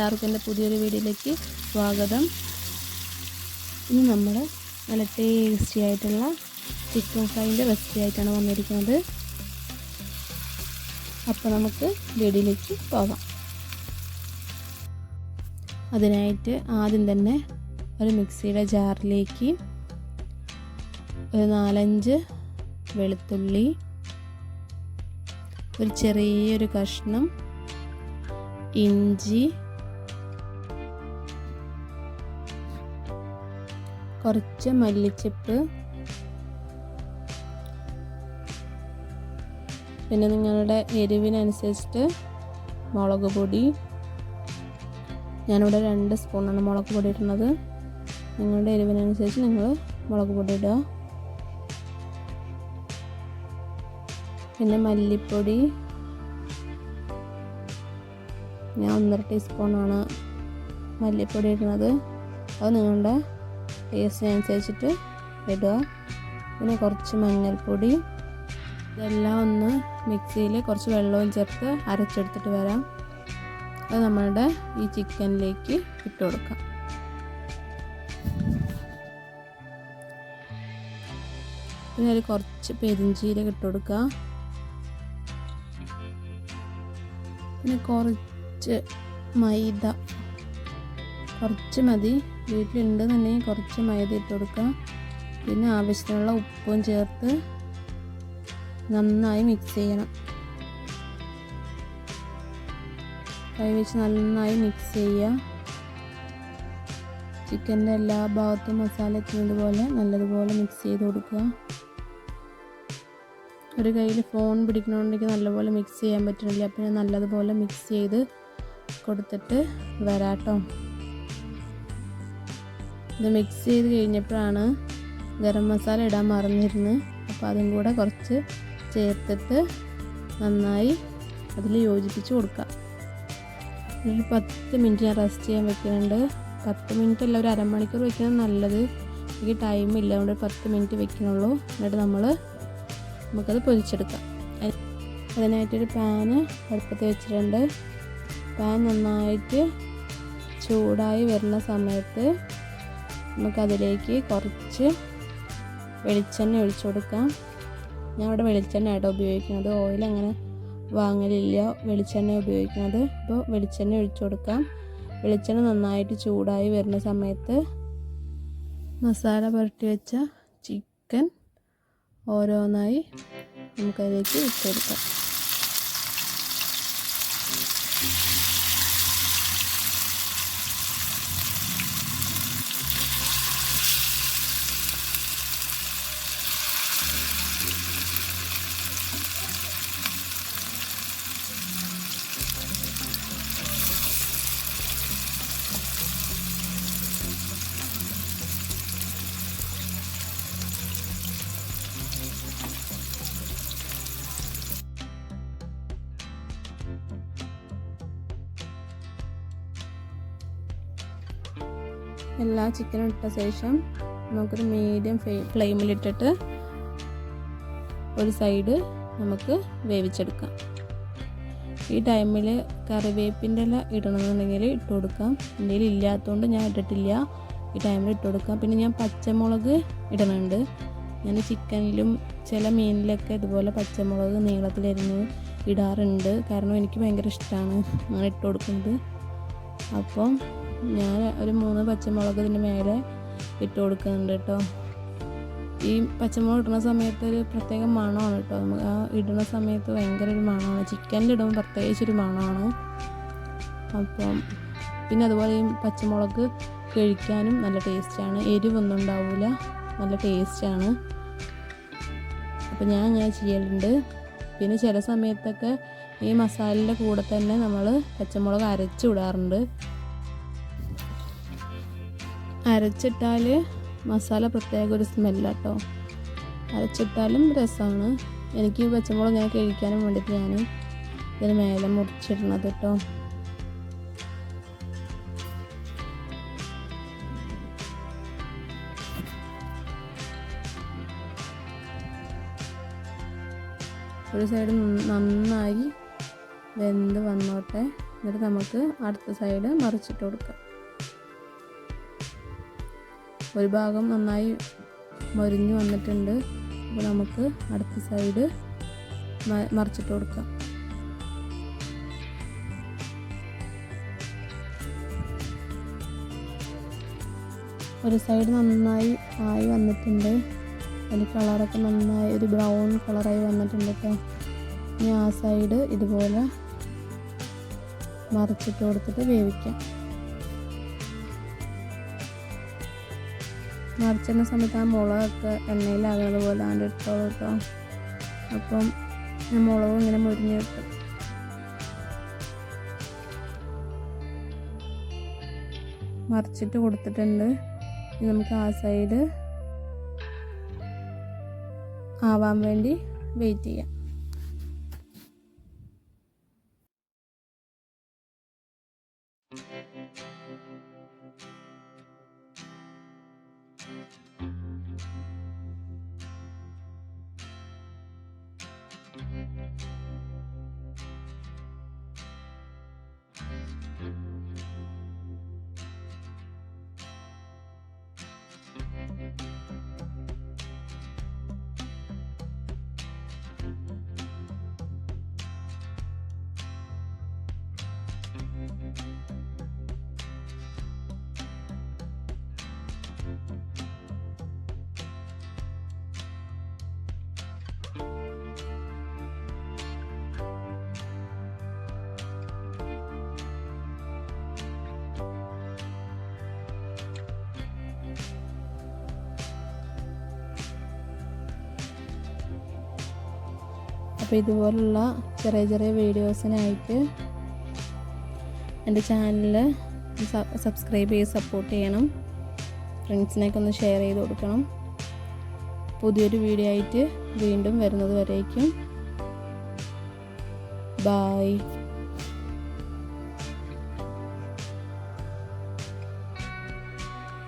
എല്ലാവർക്കും എൻ്റെ പുതിയൊരു വീഡിയോയിലേക്ക് സ്വാഗതം. ഇനി നമ്മൾ നല്ല ടേസ്റ്റി ആയിട്ടുള്ള ചിക്കൻ ഫ്രൈൻ്റെ റെസിപ്പി ആയിട്ടാണ് വന്നിരിക്കുന്നത്. അപ്പോൾ നമുക്ക് വീഡിയോയിലേക്ക് പോകാം. അതിനായിട്ട് ആദ്യം തന്നെ ഒരു മിക്സിയുടെ ജാറിലേക്ക് ഒരു 4-5 വെളുത്തുള്ളി, ഒരു ചെറിയൊരു കഷ്ണം ഇഞ്ചി, കുറച്ച് മല്ലിച്ചപ്പ്, പിന്നെ നിങ്ങളുടെ എരിവിനനുസരിച്ചിട്ട് മുളക് പൊടി. ഞാനിവിടെ 2 സ്പൂണാണ് മുളക് പൊടി ഇടുന്നത്. നിങ്ങളുടെ എരിവിനനുസരിച്ച് നിങ്ങൾ മുളക് പൊടി ഇടുക. പിന്നെ മല്ലിപ്പൊടി ഞാൻ 1.5 ടീസ്പൂണാണ് മല്ലിപ്പൊടി ഇടുന്നത്. അത് നിങ്ങളുടെ ടേസ്റ്റിനനുസരിച്ചിട്ട് ഇടുക. പിന്നെ കുറച്ച് മഞ്ഞൾപ്പൊടി. ഇതെല്ലാം ഒന്ന് മിക്സിയിൽ കുറച്ച് വെള്ളവും ചേർത്ത് അരച്ചെടുത്തിട്ട് വരാം. അത് നമ്മളുടെ ഈ ചിക്കനിലേക്ക് ഇട്ട് കൊടുക്കാം. പിന്നെ ഒരു കുറച്ച് പെരിഞ്ചീരകം ഇട്ട് കൊടുക്കുക. പിന്നെ കുറച്ച് മൈദ, കുറച്ച് മതി, വീട്ടിലുണ്ടെന്നുണ്ടെങ്കിൽ കുറച്ച് മൈദ ഇട്ട് കൊടുക്കുക. പിന്നെ ആവശ്യത്തിനുള്ള ഉപ്പും ചേർത്ത് നന്നായി മിക്സ് ചെയ്യണം. കൈ വെച്ച് നന്നായി മിക്സ് ചെയ്യുക. ചിക്കൻ്റെ എല്ലാ ഭാഗത്തും മസാല എത്തുന്നത് പോലെ നല്ലതുപോലെ മിക്സ് ചെയ്ത് കൊടുക്കുക. ഒരു കയ്യിൽ ഫോൺ പിടിക്കണമെങ്കിൽ നല്ലപോലെ മിക്സ് ചെയ്യാൻ പറ്റുന്നില്ല. അപ്പോൾ ഞാൻ നല്ലതുപോലെ മിക്സ് ചെയ്ത് കൊടുത്തിട്ട് വരാട്ടോ. ഇത് മിക്സ് ചെയ്ത് കഴിഞ്ഞപ്പോഴാണ് ഗരം മസാല ഇടാൻ മറന്നിരുന്നു. അപ്പോൾ അതും കൂടെ കുറച്ച് ചേർത്തിട്ട് നന്നായി അതിൽ യോജിപ്പിച്ച് കൊടുക്കാം. ഒരു 10 മിനിറ്റ് ഞാൻ റെസ്റ്റ് ചെയ്യാൻ വെക്കുന്നുണ്ട്. 10 മിനിറ്റ് അല്ല, ഒരു അരമണിക്കൂർ വെക്കുന്നത് നല്ലത്. എനിക്ക് ടൈമില്ല, അതുകൊണ്ട് 10 മിനിറ്റ് വെക്കണുള്ളൂ. എന്നിട്ട് നമുക്കത് പൊരിച്ചെടുക്കാം. അതിനായിട്ടൊരു പാന് അടുപ്പത്ത് വെച്ചിട്ടുണ്ട്. പാൻ നന്നായിട്ട് ചൂടായി വരുന്ന സമയത്ത് നമുക്കതിലേക്ക് കുറച്ച് വെളിച്ചെണ്ണ ഒഴിച്ചു കൊടുക്കാം. ഞാൻ ഇവിടെ വെളിച്ചെണ്ണ ആയിട്ടോ ഉപയോഗിക്കുന്നത്, ഓയിൽ അങ്ങനെ വാങ്ങലില്ല, വെളിച്ചെണ്ണ ഉപയോഗിക്കുന്നത്. അപ്പോൾ വെളിച്ചെണ്ണ ഒഴിച്ചു കൊടുക്കാം. വെളിച്ചെണ്ണ നന്നായിട്ട് ചൂടായി വരുന്ന സമയത്ത് മസാല പുരട്ടി വെച്ച ചിക്കൻ ഓരോന്നായി നമുക്കതിലേക്ക് ഇട്ട് കൊടുക്കാം. എല്ലാ ചിക്കനും ഇട്ട ശേഷം നമുക്കൊരു മീഡിയം ഫ്ലെയിമിലിട്ടിട്ട് ഒരു സൈഡ് നമുക്ക് വേവിച്ചെടുക്കാം. ഈ ടൈമിൽ കറിവേപ്പിൻ്റെ ഇല ഇടണമെന്നുണ്ടെങ്കിൽ ഇട്ട് കൊടുക്കാം. എൻ്റെ കയ്യിൽ ഇല്ലാത്തതുകൊണ്ട് ഞാൻ ഇട്ടിട്ടില്ല. ഈ ടൈമിൽ ഇട്ട് കൊടുക്കാം. പിന്നെ ഞാൻ പച്ചമുളക് ഇടുന്നുണ്ട്. ഞാൻ ചിക്കനിലും ചില മീനിലൊക്കെ ഇതുപോലെ പച്ചമുളക് നീളത്തിലരിഞ്ഞ് ഇടാറുണ്ട്. കാരണം എനിക്ക് ഭയങ്കര ഇഷ്ടമാണ് അങ്ങനെ ഇട്ട് കൊടുക്കുന്നത്. അപ്പം ഞാൻ ഒരു 3 പച്ചമുളക് ഇതിൻ്റെ മേലെ ഇട്ട് കൊടുക്കുന്നുണ്ട് കേട്ടോ. ഈ പച്ചമുളക് ഇടുന്ന സമയത്ത് ഒരു പ്രത്യേക മണമാണ് കേട്ടോ. നമുക്ക് ആ ഇടുന്ന സമയത്ത് ഭയങ്കര ഒരു മണമാണ്. ചിക്കനിലിടുമ്പോൾ പ്രത്യേകിച്ചൊരു മണമാണ്. അപ്പം പിന്നെ അതുപോലെ ഈ പച്ചമുളക് കഴിക്കാനും നല്ല ടേസ്റ്റാണ്. എരിവൊന്നും ഉണ്ടാവില്ല, നല്ല ടേസ്റ്റാണ്. അപ്പം ഞാൻ ചെയ്യലുണ്ട്. പിന്നെ ചില സമയത്തൊക്കെ ഈ മസാലയുടെ കൂടെ തന്നെ നമ്മൾ പച്ചമുളക് അരച്ച് വിടാറുണ്ട്. അരച്ചിട്ടാൽ മസാല പ്രത്യേക ഒരു സ്മെല്ലാട്ടോ. അരച്ചിട്ടാലും രസമാണ്. എനിക്ക് പച്ചമുളക് ഇങ്ങനെ കഴിക്കാനും വേണ്ടിയിട്ട് ഞാൻ ഇതിന് മേലെ മുറിച്ചിടുന്നത് കേട്ടോ. ഒരു സൈഡ് നന്നായി വെന്ത് വന്നോട്ടെ. എന്നിട്ട് നമുക്ക് അടുത്ത സൈഡ് മറിച്ചിട്ട് കൊടുക്കാം. ഒരു ഭാഗം നന്നായി മൊരിഞ്ഞു വന്നിട്ടുണ്ട്. അപ്പോൾ നമുക്ക് അടുത്ത സൈഡ് മറിച്ചിട്ട് കൊടുക്കാം. ഒരു സൈഡ് നന്നായി ആയി വന്നിട്ടുണ്ട്. അതിൻ്റെ കളറൊക്കെ നന്നായി ഒരു ബ്രൗൺ കളറായി വന്നിട്ടുണ്ട് കേട്ടോ. ഇനി ആ സൈഡ് ഇതുപോലെ മറിച്ചിട്ട് കൊടുത്തിട്ട് വേവിക്കാം. മറിച്ചിടുന്ന സമയത്ത് ആ മുളകൊക്കെ എണ്ണയിലാകുന്നത് പോലെ അതിൻ്റെ ഇട്ടോളൂ കേട്ടോ. അപ്പം മുളകും ഇങ്ങനെ മുരിഞ്ഞ് കിട്ടും. മറിച്ചിട്ട് കൊടുത്തിട്ടുണ്ട്. ഇനി നമുക്ക് ആ സൈഡ് ആവാൻ വേണ്ടി വെയിറ്റ് ചെയ്യാം. അപ്പോൾ ഇതുപോലുള്ള ചെറിയ ചെറിയ വീഡിയോസിനായിട്ട് എൻ്റെ ചാനൽ സബ്സ്ക്രൈബ് ചെയ്ത് സപ്പോർട്ട് ചെയ്യണം. ഫ്രണ്ട്സിനൊക്കെ ഒന്ന് ഷെയർ ചെയ്ത് കൊടുക്കണം. പുതിയൊരു വീഡിയോ ആയിട്ട് വീണ്ടും വരുന്നത് വരേക്കും ബൈ.